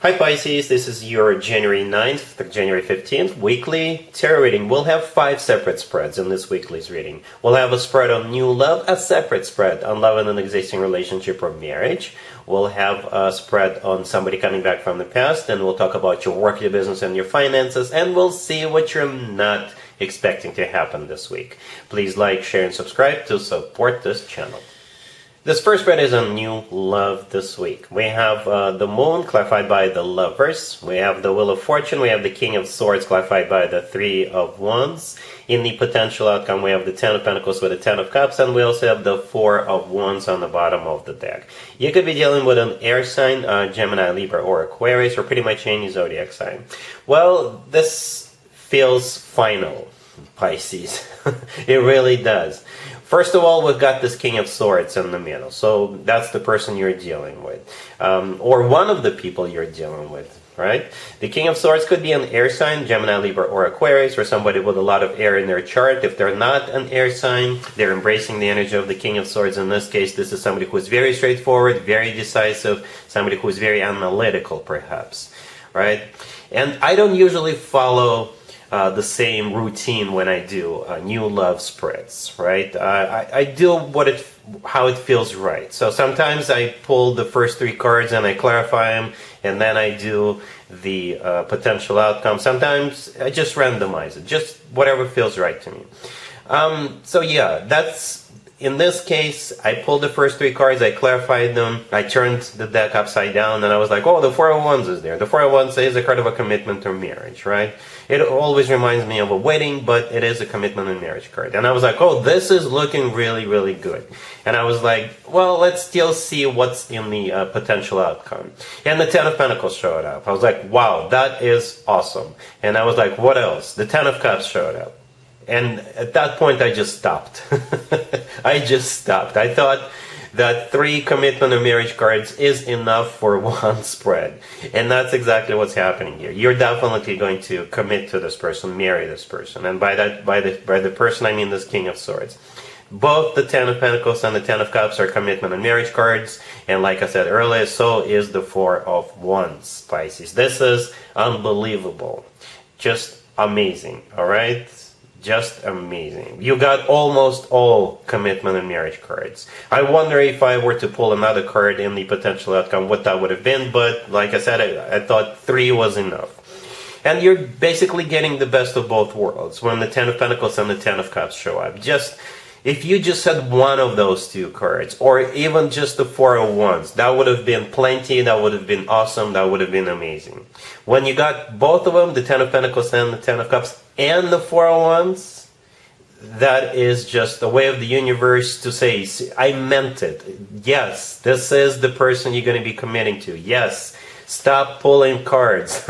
Hi Pisces, this is your January 9th to January 15th weekly tarot reading. We'll have 5 separate spreads in this weekly's reading. We'll have a spread on new love, a separate spread on love in an existing relationship or marriage. We'll have a spread on somebody coming back from the past, and we'll talk about your work, your business, and your finances, and we'll see what you're not expecting to happen this week. Please like, share, and subscribe to support this channel. This first spread is on new love this week. We have the Moon clarified by the Lovers. We have the Wheel of Fortune. We have the King of Swords clarified by the Three of Wands. In the potential outcome, we have the Ten of Pentacles with the Ten of Cups, and we also have the Four of Wands on the bottom of the deck. You could be dealing with an air sign, Gemini, Libra, or Aquarius, or pretty much any zodiac sign. Well, this feels final, Pisces. It really does. First of all, we've got this King of Swords in the middle, so that's the person you're dealing with, or one of the people you're dealing with, right? The King of Swords could be an air sign, Gemini, Libra, or Aquarius, or somebody with a lot of air in their chart. If they're not an air sign, they're embracing the energy of the King of Swords. In this case, this is somebody who is very straightforward, very decisive, somebody who is very analytical, perhaps, right? And I don't usually follow the same routine when I do new love spreads, right? I do how it feels right. So sometimes I pull the first 3 cards and I clarify them, and then I do the potential outcome. Sometimes I just randomize it, just whatever feels right to me. So yeah, that's in this case. I pulled the first 3 cards, I clarified them, I turned the deck upside down, and I was like, oh, the Four of Wands is there. The Four of Wands is a card of a commitment or marriage, right? It always reminds me of a wedding, but it is a commitment and marriage card. And I was like, oh, this is looking really, really good. And I was like, well, let's still see what's in the potential outcome. And the Ten of Pentacles showed up. I was like, wow, that is awesome. And I was like, what else? The Ten of Cups showed up. And at that point, I just stopped. I just stopped. I thought that 3 commitment or marriage cards is enough for one spread. And that's exactly what's happening here. You're definitely going to commit to this person, marry this person. And by the person, I mean this King of Swords. Both the Ten of Pentacles and the Ten of Cups are commitment and marriage cards. And like I said earlier, so is the Four of Wands, Pisces. This is unbelievable. Just amazing, all right? Just amazing. You got almost all commitment and marriage cards. I wonder if I were to pull another card in the potential outcome, what that would have been. But like I said, I thought 3 was enough. And you're basically getting the best of both worlds when the Ten of Pentacles and the Ten of Cups show up. If you just had one of those 2 cards, or even just the Four of Wands, that would have been plenty, that would have been awesome, that would have been amazing. When you got both of them, the Ten of Pentacles and the Ten of Cups, and the Four of Wands, that is just a way of the universe to say, I meant it. Yes, this is the person you're going to be committing to. Yes, stop pulling cards.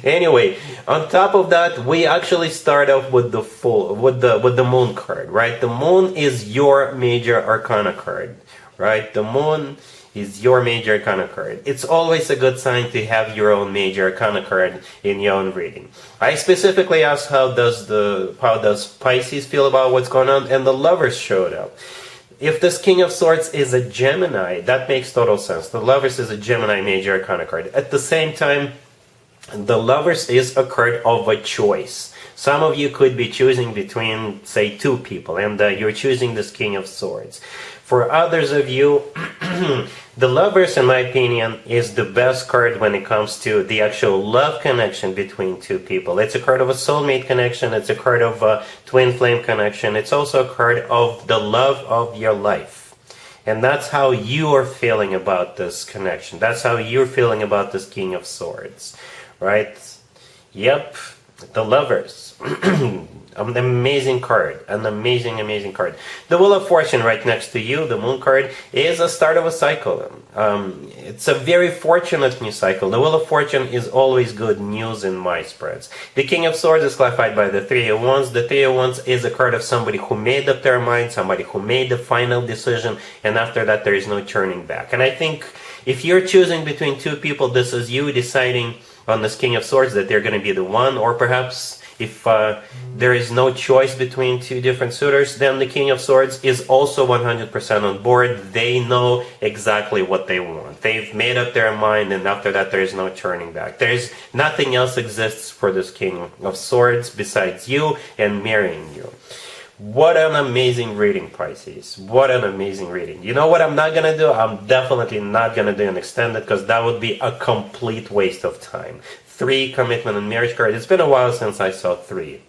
Anyway, on top of that, we actually start off with the Moon card, right? The Moon is your major arcana card, right? The Moon is your major arcana card. It's always a good sign to have your own major arcana card in your own reading. I specifically asked how does Pisces feel about what's going on, and the Lovers showed up. If this King of Swords is a Gemini, that makes total sense. The Lovers is a Gemini major arcana card. At the same time, the Lovers is a card of a choice. Some of you could be choosing between, say, 2 people, and you're choosing this King of Swords. For others of you, the Lovers, in my opinion, is the best card when it comes to the actual love connection between 2 people. It's a card of a soulmate connection. It's a card of a twin flame connection. It's also a card of the love of your life. And that's how you are feeling about this connection. That's how you're feeling about this King of Swords. Right? Yep, the Lovers. An amazing card. An amazing, amazing card. The Wheel of Fortune right next to you, the Moon card, is a start of a cycle. It's a very fortunate new cycle. The Wheel of Fortune is always good news in my spreads. The King of Swords is clarified by the Three of Wands. The Three of Wands is a card of somebody who made up their mind, somebody who made the final decision, and after that there is no turning back. And I think if you're choosing between 2 people, this is you deciding on this King of Swords that they're going to be the one, or perhaps If there is no choice between two different suitors, then the King of Swords is also 100% on board. They know exactly what they want. They've made up their mind, and after that there is no turning back. There's nothing else exists for this King of Swords besides you and marrying you. What an amazing reading, Pisces. What an amazing reading. You know what I'm not going to do? I'm definitely not going to do an extended, because that would be a complete waste of time. 3 commitment and marriage card. It's been a while since I saw 3.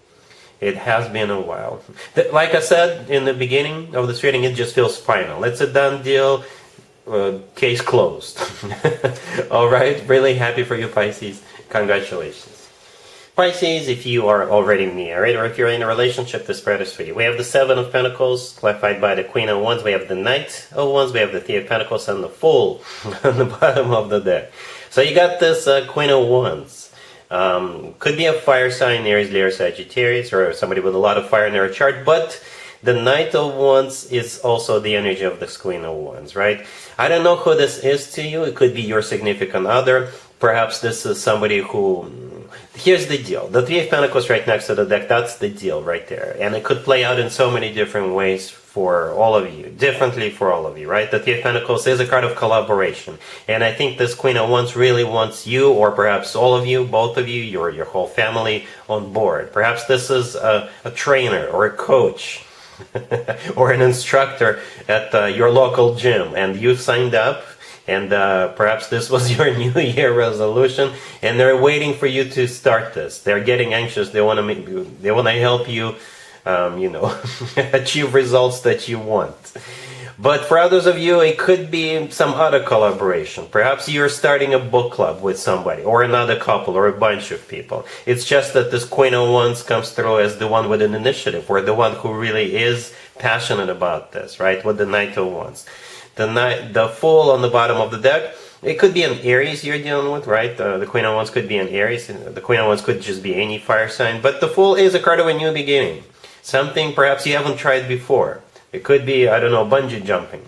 It has been a while. Like I said in the beginning of this reading, it just feels final. It's a done deal. Case closed. All right. Really happy for you, Pisces. Congratulations. Pisces, if you are already married or if you're in a relationship, this spread is for you. We have the 7 of Pentacles, clarified by the Queen of Wands. We have the Knight of Wands. We have the 3 of Pentacles and the Fool on the bottom of the deck. So you got this Queen of Wands. Could be a fire sign, Aries, Leo, Sagittarius, or somebody with a lot of fire in their chart. But the Knight of Wands is also the energy of this Queen of Wands, right? I don't know who this is to you. It could be your significant other. Perhaps this is somebody who... Here's the deal. The 3 of Pentacles right next to the deck, that's the deal right there. And it could play out in so many different ways for all of you. Differently for all of you, right? The 3 of Pentacles is a card of collaboration. And I think this Queen of Wands really wants you, or perhaps all of you, both of you, your whole family on board. Perhaps this is a trainer or a coach or an instructor at your local gym. And you've signed up. And perhaps this was your New Year resolution, and they're waiting for you to start this. They're getting anxious. They want to help you, achieve results that you want. But for others of you, it could be some other collaboration. Perhaps you're starting a book club with somebody, or another couple, or a bunch of people. It's just that this Queen of Wands comes through as the one with an initiative, or the one who really is passionate about this, right? With the Knight of Wands. The Fool on the bottom of the deck, it could be an Aries you're dealing with, right? The Queen of Wands could be an Aries. The Queen of Wands could just be any fire sign. But the Fool is a card of a new beginning. Something perhaps you haven't tried before. It could be, I don't know, bungee jumping.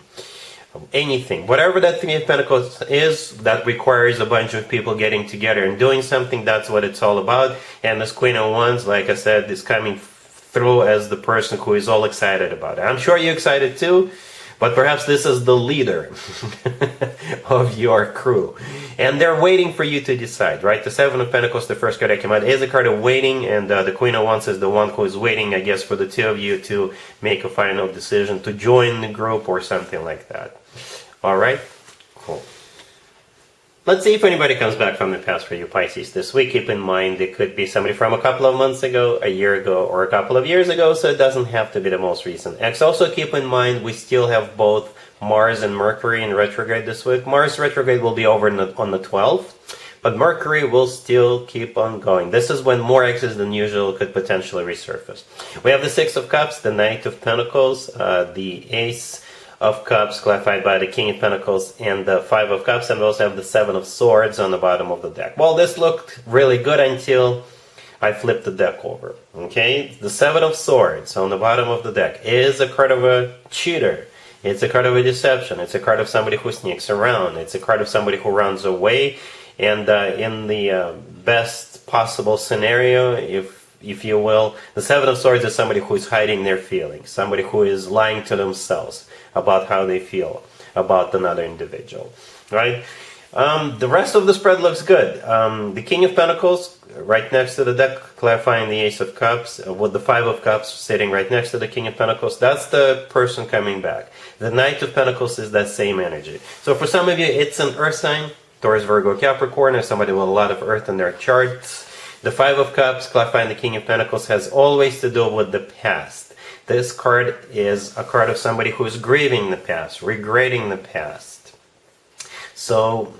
Anything. Whatever that 3 of Pentacles is, that requires a bunch of people getting together and doing something. That's what it's all about. And this Queen of Wands, like I said, is coming through as the person who is all excited about it. I'm sure you're excited too. But perhaps this is the leader of your crew. And they're waiting for you to decide, right? The 7 of Pentacles, the first card that came out, is a card of waiting. And the Queen of Wands is the one who is waiting, I guess, for the 2 of you to make a final decision to join the group or something like that. All right? Cool. Let's see if anybody comes back from the past for you, Pisces, this week. Keep in mind, it could be somebody from a couple of months ago, a year ago, or a couple of years ago, so it doesn't have to be the most recent ex. Also, keep in mind, we still have both Mars and Mercury in retrograde this week. Mars retrograde will be over on the 12th, but Mercury will still keep on going. This is when more exes than usual could potentially resurface. We have the 6 of Cups, the Knight of Pentacles, the Ace of Cups, clarified by the King of Pentacles, and the 5 of Cups, and we also have the 7 of Swords on the bottom of the deck. Well, this looked really good until I flipped the deck over. Okay, the 7 of Swords on the bottom of the deck is a card of a cheater. It's a card of a deception. It's a card of somebody who sneaks around. It's a card of somebody who runs away. And in the best possible scenario, if you will, the 7 of Swords is somebody who is hiding their feelings, somebody who is lying to themselves about how they feel about another individual, right? The rest of the spread looks good. The King of Pentacles right next to the deck, clarifying the Ace of Cups, with the 5 of Cups sitting right next to the King of Pentacles. That's the person coming back. The Knight of Pentacles is that same energy. So for some of you, it's an earth sign, Taurus, Virgo, Capricorn, or somebody with a lot of earth in their charts. The 5 of Cups, clarifying the King of Pentacles, has always to do with the past. This card is a card of somebody who is grieving the past, regretting the past. So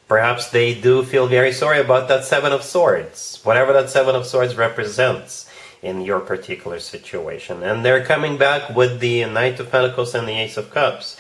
perhaps they do feel very sorry about that 7 of Swords, whatever that 7 of Swords represents in your particular situation. And they're coming back with the Knight of Pentacles and the Ace of Cups.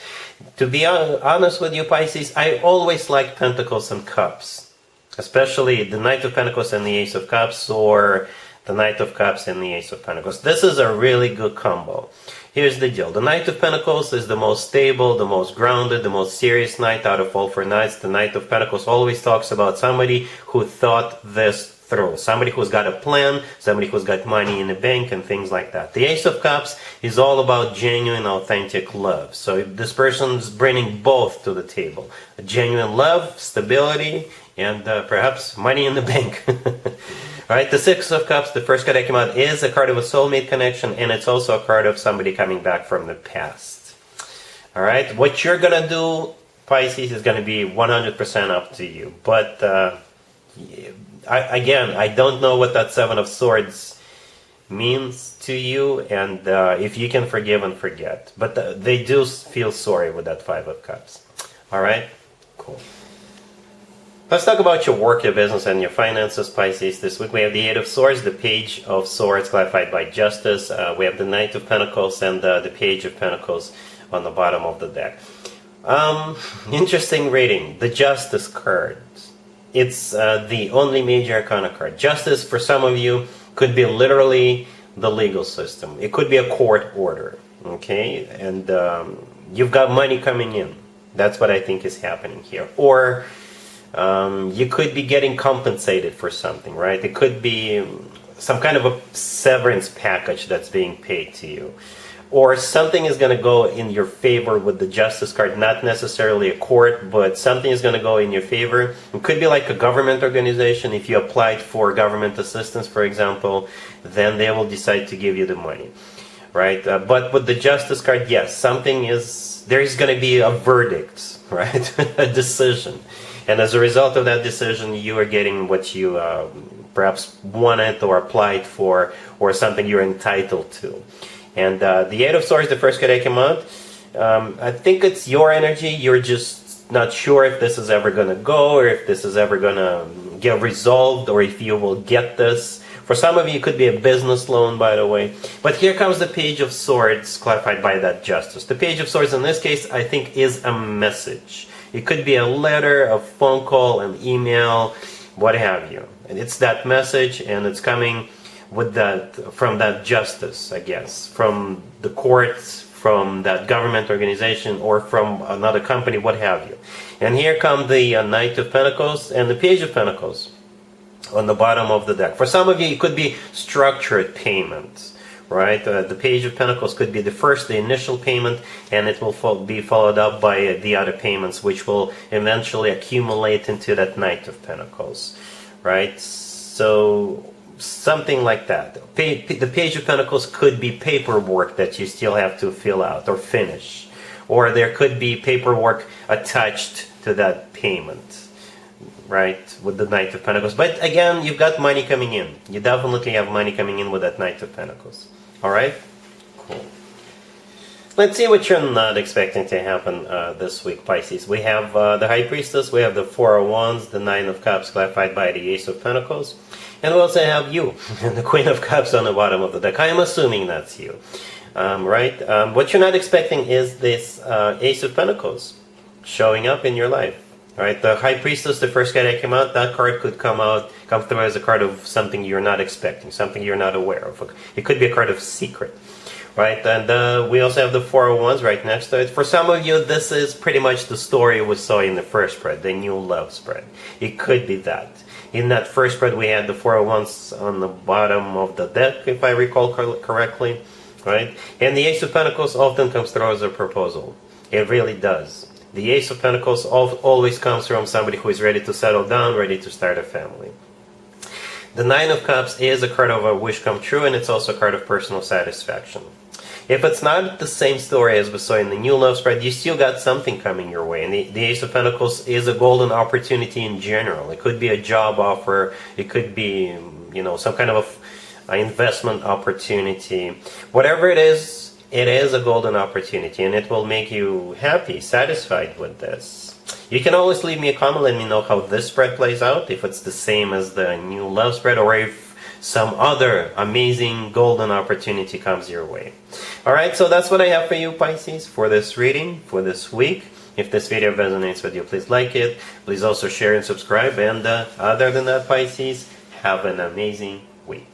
To be honest with you, Pisces, I always like Pentacles and Cups, especially the Knight of Pentacles and the Ace of Cups, or the Knight of Cups and the Ace of Pentacles. This is a really good combo. Here's the deal. The Knight of Pentacles is the most stable, the most grounded, the most serious knight out of all 4 knights. The Knight of Pentacles always talks about somebody who thought this through. Somebody who's got a plan, somebody who's got money in the bank and things like that. The Ace of Cups is all about genuine, authentic love. So this person's bringing both to the table. A genuine love, stability, and perhaps money in the bank. Alright, the Six of Cups, the first card that came out, is a card of a soulmate connection, and it's also a card of somebody coming back from the past. Alright, what you're gonna do, Pisces, is gonna be 100% up to you. But, I don't know what that Seven of Swords means to you, and if you can forgive and forget. But they do feel sorry with that Five of Cups. Alright? Cool. Let's talk about your work, your business, and your finances, Pisces. This week we have the Eight of Swords, the Page of Swords clarified by Justice. We have the Knight of Pentacles and the Page of Pentacles on the bottom of the deck. Interesting reading. The Justice card. It's the only major arcana card. Justice, for some of you, could be literally the legal system. It could be a court order. Okay? And you've got money coming in. That's what I think is happening here. Or you could be getting compensated for something, right? It could be some kind of a severance package that's being paid to you. Or something is going to go in your favor with the Justice card, not necessarily a court, but something is going to go in your favor. It could be like a government organization. If you applied for government assistance, for example, then they will decide to give you the money, right? But with the Justice card, yes, there's going to be a verdict, right? A decision. And as a result of that decision, you are getting what you perhaps wanted or applied for, or something you're entitled to. And the Eight of Swords, the first card that came out, I think it's your energy. You're just not sure if this is ever going to go, or if this is ever going to get resolved, or if you will get this. For some of you, it could be a business loan, by the way. But here comes the Page of Swords, clarified by that Justice. The Page of Swords, in this case, I think is a message. It could be a letter, a phone call, an email, what have you. And it's that message, and it's coming with from that Justice, I guess, from the courts, from that government organization, or from another company, what have you. And here come the Knight of Pentacles and the Page of Pentacles on the bottom of the deck. For some of you, it could be structured payments, right? The Page of Pentacles could be the initial payment, and it will be followed up by the other payments, which will eventually accumulate into that Knight of Pentacles, right? So something like that. The Page of Pentacles could be paperwork that you still have to fill out or finish. Or there could be paperwork attached to that payment, right, with the Knight of Pentacles. But again, you've got money coming in. You definitely have money coming in with that Knight of Pentacles. Alright? Cool. Let's see what you're not expecting to happen this week, Pisces. We have the High Priestess, we have the Four of Wands, the Nine of Cups clarified by the Ace of Pentacles, and we also have you, and the Queen of Cups on the bottom of the deck. I am assuming that's you, right? What you're not expecting is this Ace of Pentacles showing up in your life. Right, the High Priestess, the first card that came out, that card could come through as a card of something you're not expecting, something you're not aware of. It could be a card of secret, right? And we also have the Four of Wands right next to it. For some of you, this is pretty much the story we saw in the first spread, the new love spread. It could be that. In that first spread, we had the Four of Wands on the bottom of the deck, if I recall correctly, right? And the Ace of Pentacles often comes through as a proposal. It really does. The Ace of Pentacles always comes from somebody who is ready to settle down, ready to start a family. The Nine of Cups is a card of a wish come true, and it's also a card of personal satisfaction. If it's not the same story as we saw in the new love spread, you still got something coming your way. And the Ace of Pentacles is a golden opportunity in general. It could be a job offer. It could be, some kind of an investment opportunity. Whatever it is a golden opportunity, and it will make you happy, satisfied with this. You can always leave me a comment, let me know how this spread plays out, if it's the same as the new love spread, or if some other amazing golden opportunity comes your way. Alright, so that's what I have for you, Pisces, for this reading, for this week. If this video resonates with you, please like it. Please also share and subscribe. And other than that, Pisces, have an amazing week.